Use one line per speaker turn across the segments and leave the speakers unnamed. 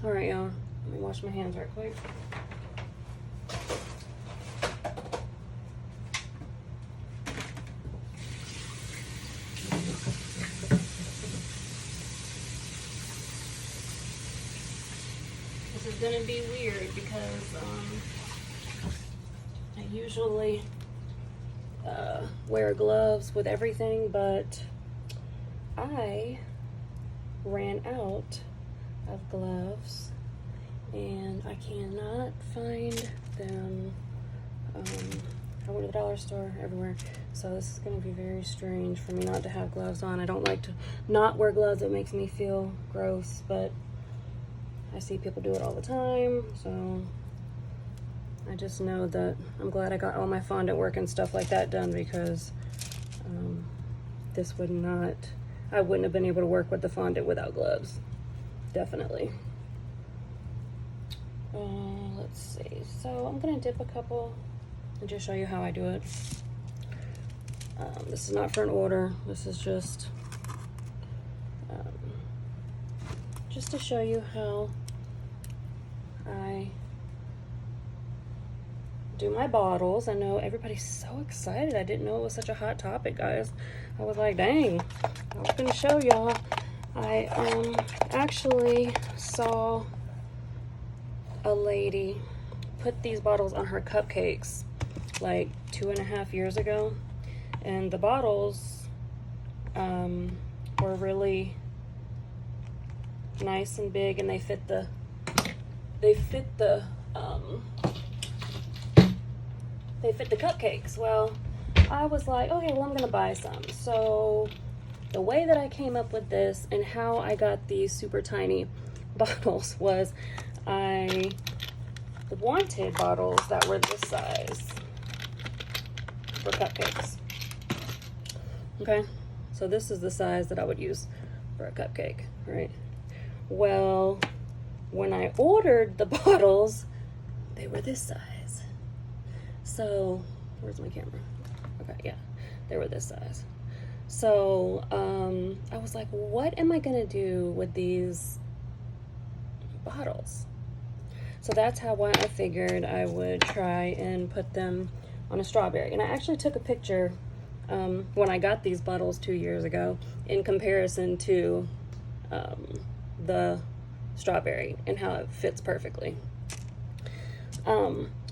All right, y'all. Let me wash my hands right quick. This is gonna be weird because I usually wear gloves with everything, but I ran out of gloves and I cannot find them. I went to the dollar store everywhere, so this is going to be very strange for me not to have gloves on. I don't like to not wear gloves. It makes me feel gross, but I see people do it all the time, so I just know that I'm glad I got all my fondant work and stuff like that done, because this would not, I wouldn't have been able to work with the fondant without gloves. Definitely. Let's see. So I'm gonna dip a couple and just show you how I do it. This is not for an order. This is just to show you how I do my bottles. I know everybody's so excited. I didn't know it was such a hot topic, guys. I was like, dang, I was gonna show y'all. I actually saw a lady put these bottles on her cupcakes like 2.5 years ago, and the bottles were really nice and big, and they fit the cupcakes. Well, I was like, okay, well, I'm gonna buy some. So the way that I came up with this and how I got these super tiny bottles was I wanted bottles that were this size for cupcakes. Okay, so this is the size that I would use for a cupcake, right? Well, when I ordered the bottles, they were this size. So, where's my camera? Okay, yeah, they were this size. So, I was like, what am I gonna do with these bottles? So that's how I figured I would try and put them on a strawberry. And I actually took a picture when I got these bottles 2 years ago in comparison to the strawberry and how it fits perfectly.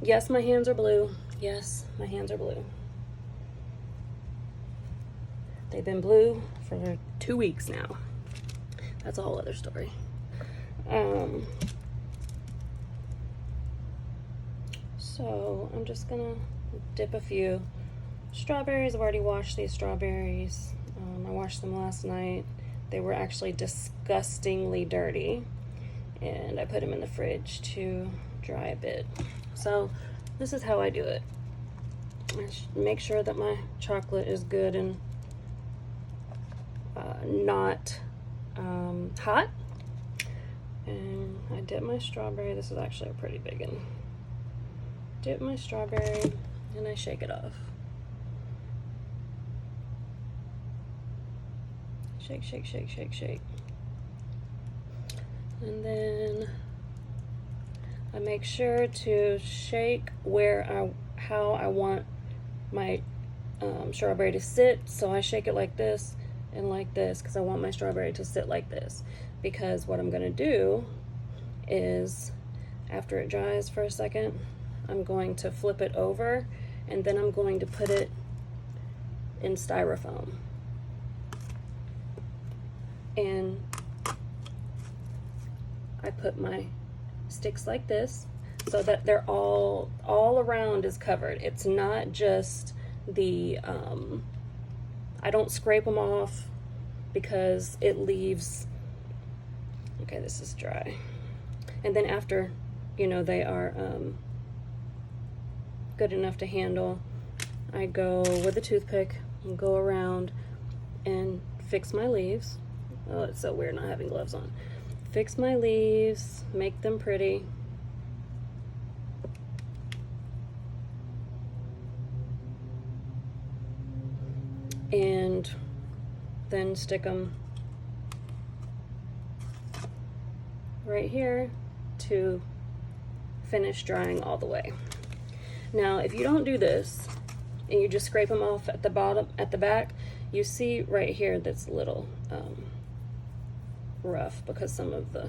Yes, my hands are blue. Yes, my hands are blue. They've been blue for 2 weeks now. That's a whole other story. So I'm just gonna dip a few strawberries. I've already washed these strawberries. I washed them last night. They were actually disgustingly dirty, and I put them in the fridge to dry a bit. So this is how I do it. I make sure that my chocolate is good and not hot. And I dip my strawberry. This is actually a pretty big one. Dip my strawberry and I shake it off. Shake, shake, shake, shake, shake. And then I make sure to shake how I want my strawberry to sit. So I shake it like this and like this, because I want my strawberry to sit like this. Because what I'm gonna do is, after it dries for a second, I'm going to flip it over, and then I'm going to put it in styrofoam. And I put my sticks like this so that they're all around is covered. It's not just the, I don't scrape them off because it leaves, okay, this is dry. And then after, they are good enough to handle, I go with a toothpick and go around and fix my leaves. Oh, it's so weird not having gloves on. Fix my leaves, make them pretty. And then stick them right here to finish drying all the way. Now, if you don't do this and you just scrape them off at the bottom, at the back, you see right here that's a little rough because some of the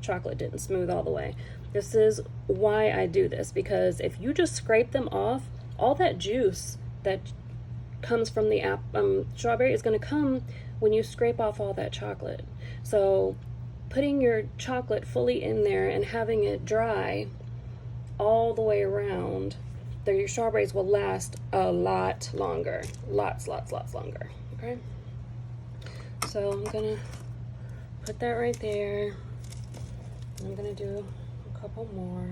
chocolate didn't smooth all the way. This is why I do this, because if you just scrape them off, all that juice that comes from the strawberry is going to come when you scrape off all that chocolate. So putting your chocolate fully in there and having it dry all the way around, your strawberries will last a lot longer. Lots longer. Okay? So I'm gonna put that right there. I'm gonna do a couple more.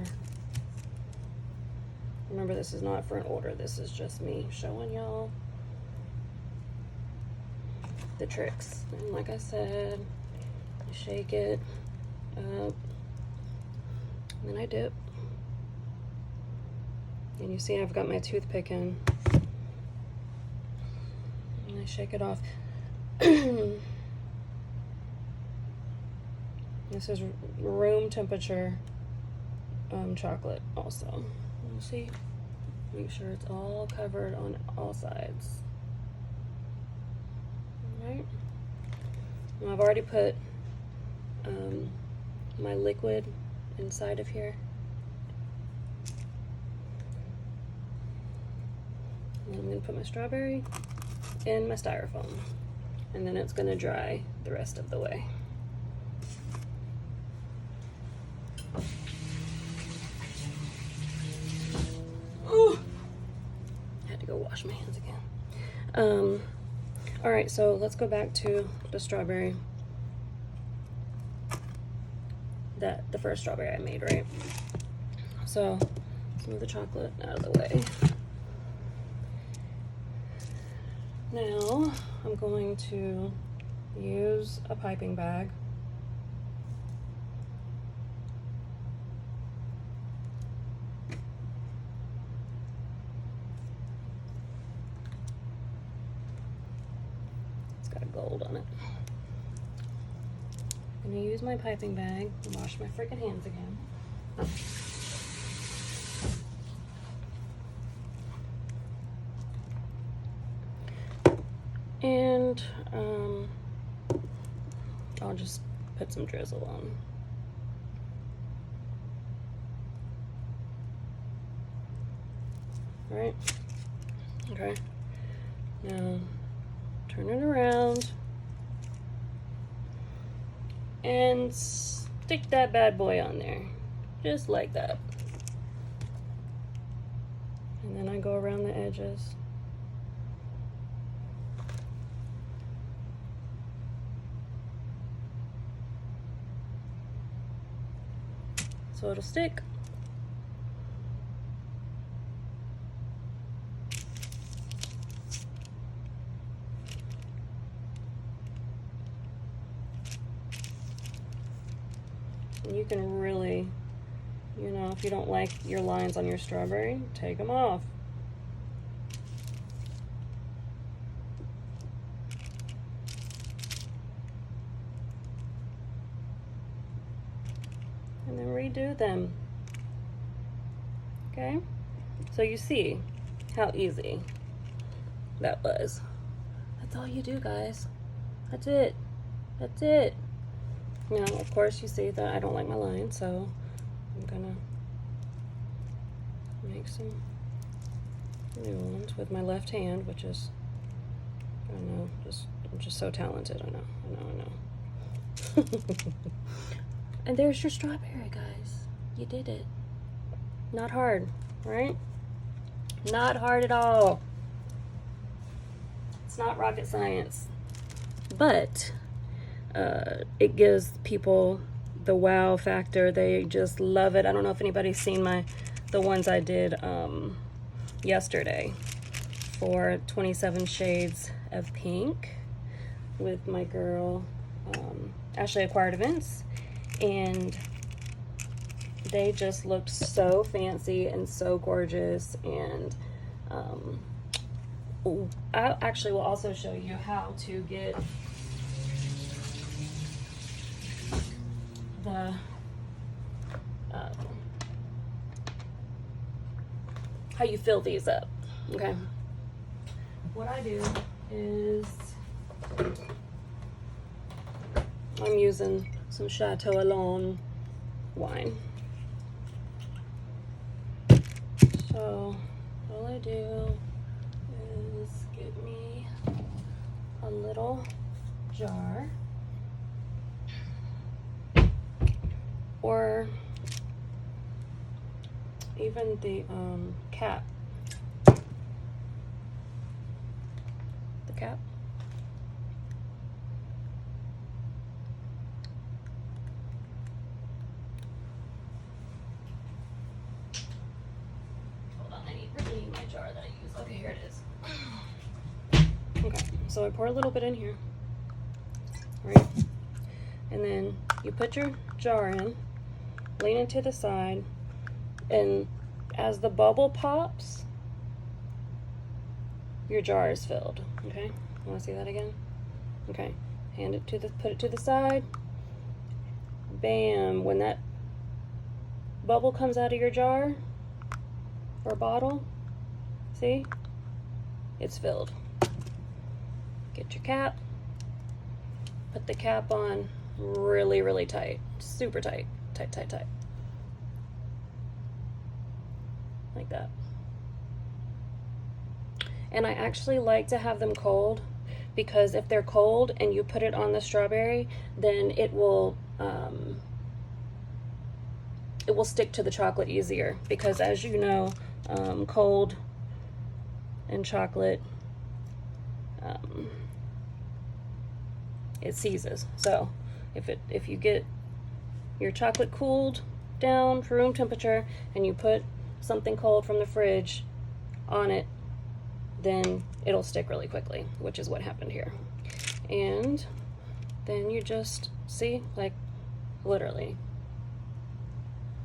Remember, this is not for an order. This is just me showing y'all the tricks. And like I said, I shake it up, and then I dip. And you see I've got my toothpick in. And I shake it off. This is room temperature chocolate also. You see? Make sure it's all covered on all sides. Alright. Now I've already put my liquid inside of here. And I'm going to put my strawberry in my styrofoam. And then it's going to dry the rest of the way. Ooh. I had to go wash my hands again. Alright, so let's go back to the strawberry. The first strawberry I made, right? So, let's move the chocolate out of the way. Now, I'm going to use a piping bag. It's got gold on it. I'm gonna use my piping bag and wash my freaking hands again. And I'll just put some drizzle on. All right. Okay. Now turn it around and stick that bad boy on there, just like that. And then I go around the edges. So it'll stick. And you can really, you know, if you don't like your lines on your strawberry, take them off. And then redo them. Okay? So you see how easy that was. That's all you do, guys. That's it. That's it. Now, of course, you see that I don't like my line, so I'm gonna make some new ones with my left hand, which is, I don't know, I'm just so talented. I know. And there's your strawberry, guys. You did it. Not hard, right? Not hard at all. It's not rocket science. But it gives people the wow factor. They just love it. I don't know if anybody's seen the ones I did yesterday for 27 Shades of Pink with my girl Ashley Acquired Events. And they just looked so fancy and so gorgeous. And I actually will also show you how to get the how you fill these up. Okay. What I do is I'm using some Chateau Alone wine. So all I do is get me a little jar, or even the cap. The cap. Hold on, I really need my jar that I use. Okay, here it is. Okay, so I pour a little bit in here, right? And then you put your jar in, lean it to the side, and as the bubble pops, your jar is filled. Okay, want to see that again? Okay, put it to the side. Bam! When that bubble comes out of your jar or bottle, see, it's filled. Get your cap. Put the cap on really, really tight, super tight, tight, tight, tight. Like that. And I actually like to have them cold, because if they're cold and you put it on the strawberry, then it will stick to the chocolate easier, because as you know, cold and chocolate, it seizes. So if you get your chocolate cooled down to room temperature and you put something cold from the fridge on it, then it'll stick really quickly, which is what happened here. And then you just see, like, literally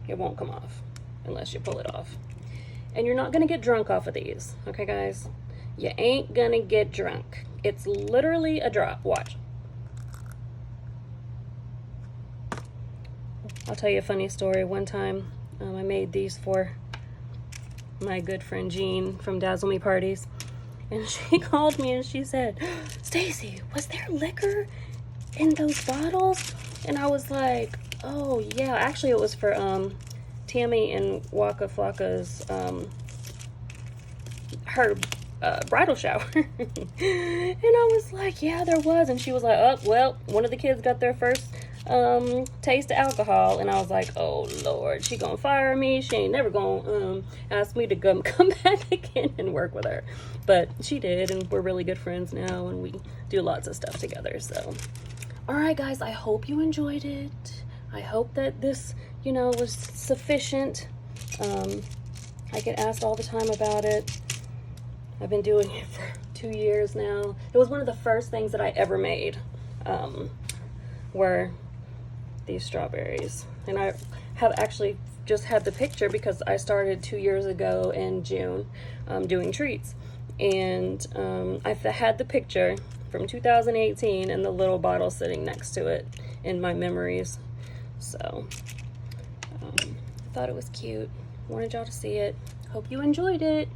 it won't come off unless you pull it off. And you're not gonna get drunk off of these, okay guys? You ain't gonna get drunk. It's literally a drop. Watch. I'll tell you a funny story. One time I made these for my good friend Jean from Dazzle Me Parties, and she called me and she said, "Stacy, was there liquor in those bottles?" And I was like, "Oh yeah, actually it was for Tammy and Waka Flocka's her bridal shower." And I was like, "Yeah, there was." And she was like, "Oh well, one of the kids got their first taste of alcohol." And I was like, "Oh Lord, she gonna fire me. She ain't never gonna ask me to come back again and work with her." But she did, and we're really good friends now, and we do lots of stuff together. So all right guys, I hope you enjoyed it. I hope that this, you know, was sufficient. I get asked all the time about it. I've been doing it for 2 years now. It was one of the first things that I ever made, were these strawberries. And I have actually just had the picture because I started 2 years ago in June doing treats. And I've had the picture from 2018 and the little bottle sitting next to it in my memories. So I thought it was cute. Wanted y'all to see it. Hope you enjoyed it.